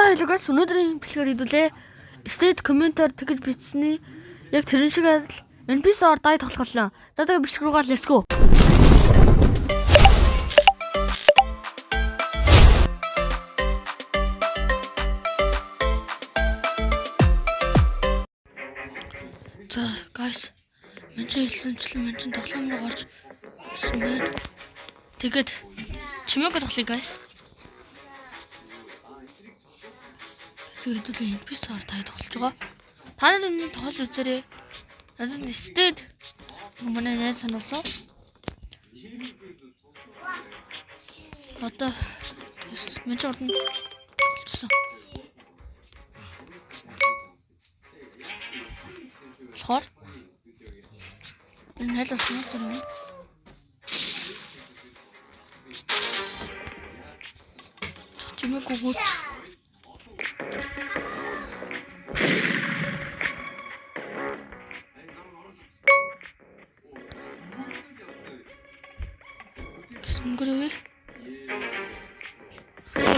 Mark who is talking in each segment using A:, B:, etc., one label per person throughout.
A: hello guys, өнөөдрийн бэлгээр хэдүүлээ. State комментаар тэгж бичсэний яг тэрэн шиг адил NPC-оор дай тоглолоо. За тэгээ бичлэг рүүгээ let's go. За guys, мен хэлсэнчлэн мен тоглоом руу гарч ирсэн байна. Тэгээд чимээг тоглоё guys. Хэдүүлээ NPC-оор тай тоглож байгаа. Та нар энэ тоглож үзээрэй. Надад state манай найз сануулсан. Одоо мен ч орно. Болчихсон. Хор. Энэ хэл болсон юм. Чимээг өгөөч. Сөнгөрөө.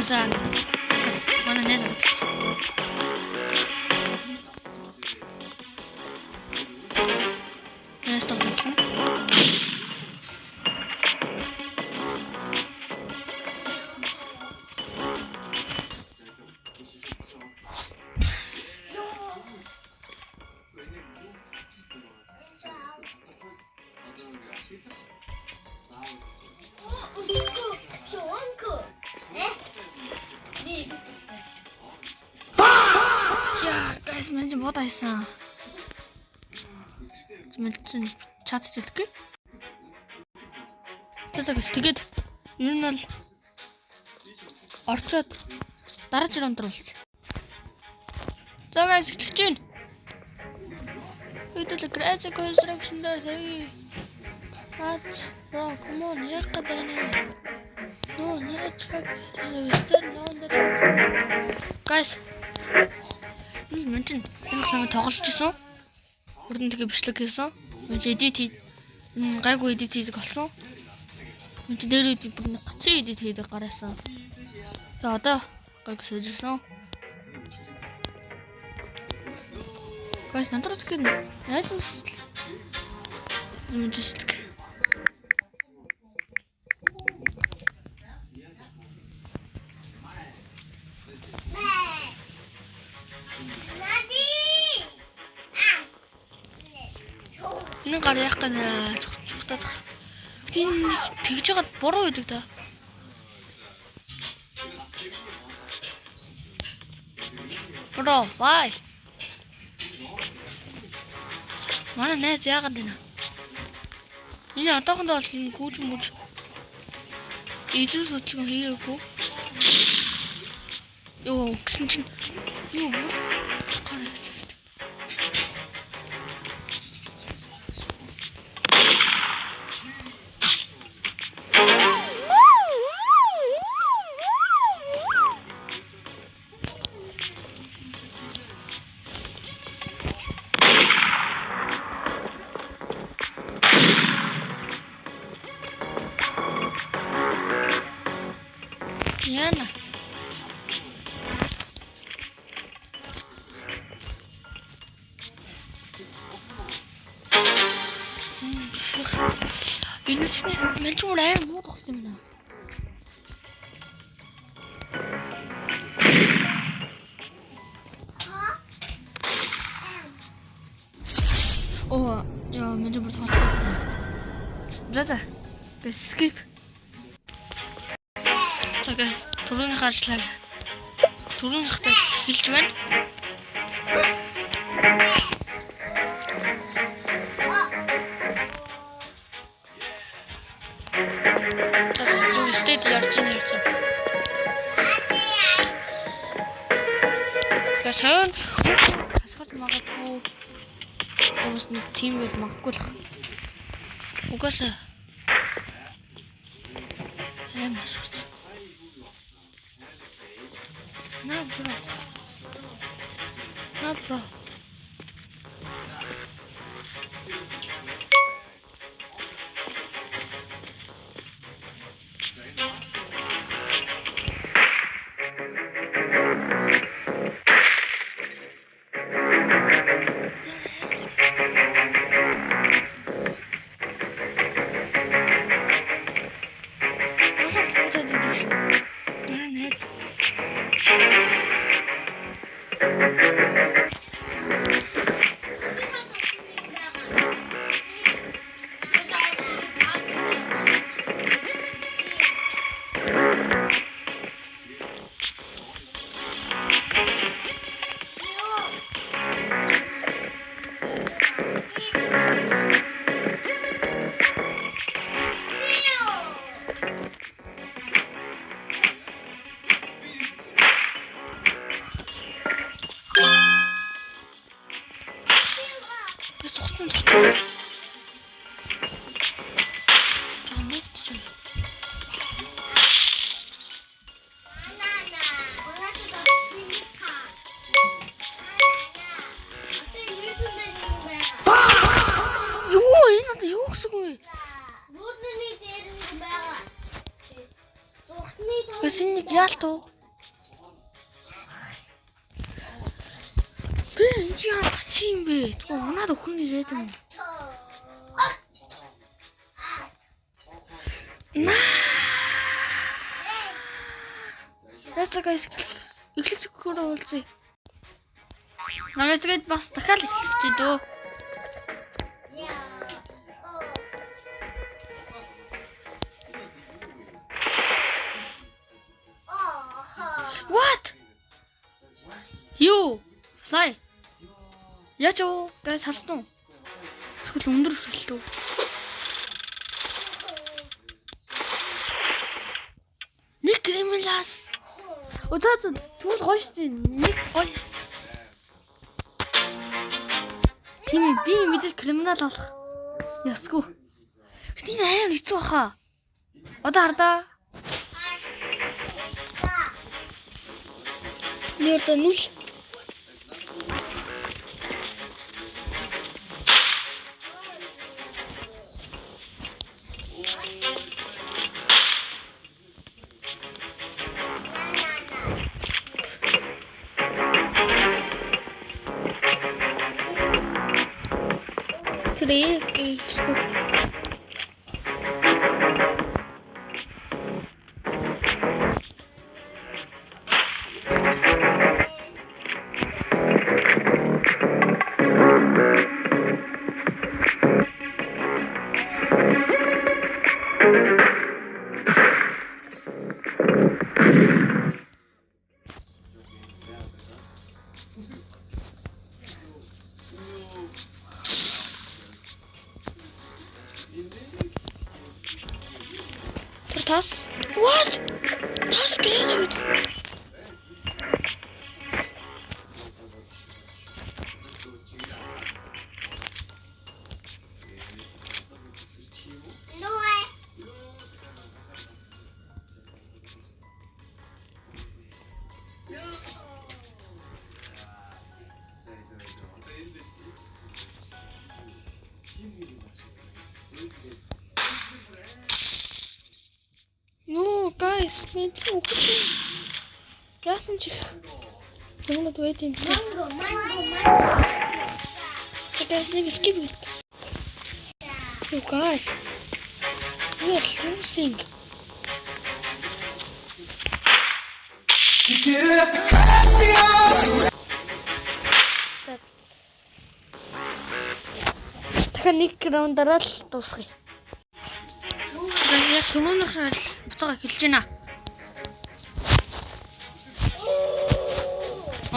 A: За. Манай нэр үү? Ястаа гэнэ. Guys, мен ч бодоо хийсэн. Мен ч чат чидгээ. Тэгээд ер нь бол орчоод дараа жирон друулсан. За guys, эхлэж байна. Хэдүүлээ crazy construction дээр хэвээ. Bro, come on, яг гэдэг нэ. No, not trap. Guys, мен ч энэ тоглож ирсэн. Хурдан тэгээ бичлэг хийсэн. Мен edit гайгүй edit хийдэг болсон. Мен ч дээр edit гацсан edit хийдэг гараасан. За одоо гайг сэлжсэн. Guys, надад ч гэнэ. Яаж юм бэ? Мен ч бичлэг. Энэ гар яг гэнэ цогцогдоод. Тийм тэгж жагаад буруу үйдэг да. Bro, why? Манай найз яагаад байна? Энэ одоохондоо бол энэ гүүж мүж илүү сочлон хийгээгүй. Йоо, гэсэн чинь юу бүр гараад. Яна. Энэ чинь мен ч өөр аим муу тоглосон юм байна. Оо, яа, мен ч бүр тоглосон. За. Skip. Guys, түрүүний харжлаа. Түрүүний хата хэлж байна. Tas state yards нь ярьсан. Тэсэн тасгаж магадгүй. Бас нэг тим байж магадгүй л. Угаасаа. Маш. На, bro. Яалтуу. Би энэ чи юм бэ? Тэгвэл унаад өхөн ирээд юм. Яцгаас эхлэх хөрөө уулзъя. Нагаас тэгээд бас дахиад эхлэхгүй дөө. What? You fly. Ячоо гайс харсан уу? Тэгвэл өндөр өсвөлтөө. Нэг криминалс. Өдөөд тэгвэл гоё шүү дээ. Нэг гоё. Тийм би мэдээж криминал болох. Ясгүй. Гэтэ амар хэцүү баха. Одоо хардаа. Нэрдэ нүл. Тас. What? Тас гэж. No, guys, мен тийм үгүй. Яасан чи? Юмнууд байт юм. Guys, нэг skip it. You guys, we are losing. Дахиад нэг раундаараа л дуусгая. Яг түрүүнийхээ буцаага эхэлж байна.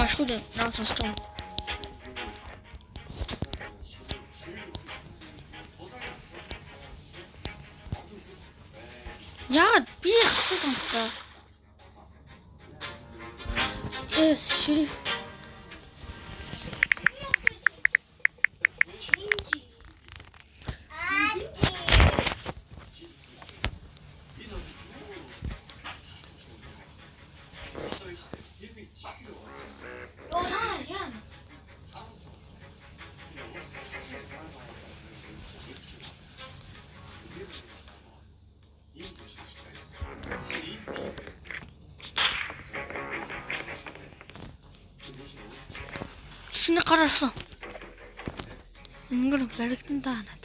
A: Ашгүй наас сонссон. Яагаад би хацсан юм бэ? Шериф. Синий гараарсан. Ингэр баригдан таанаад.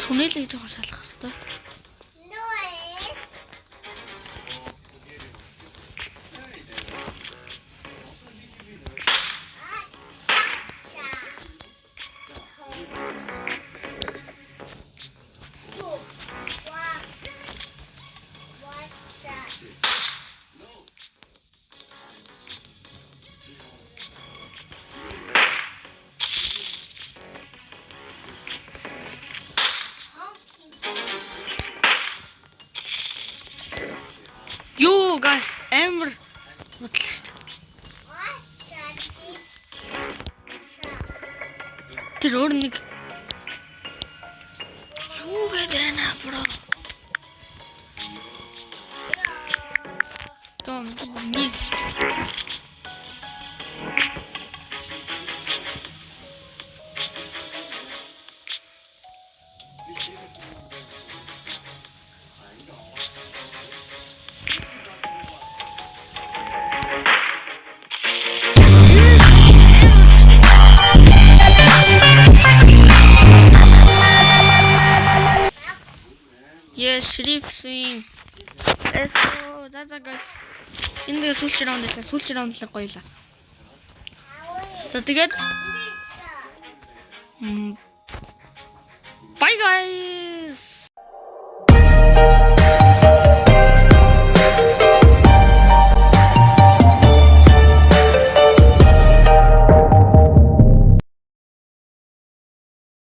A: Түнэлийг жоохон шалах хэрэгтэй. Юу guys, амар бодлоо шүү дээ. Тэр өөр нэг юу гэдэг нэ бро. Том нэг Yes, Sheriff swing. Let's go. За guys. Энэ сүүлчийн раунд байлаа. Сүүлчийн раунд л гоёлаа. За тэгээд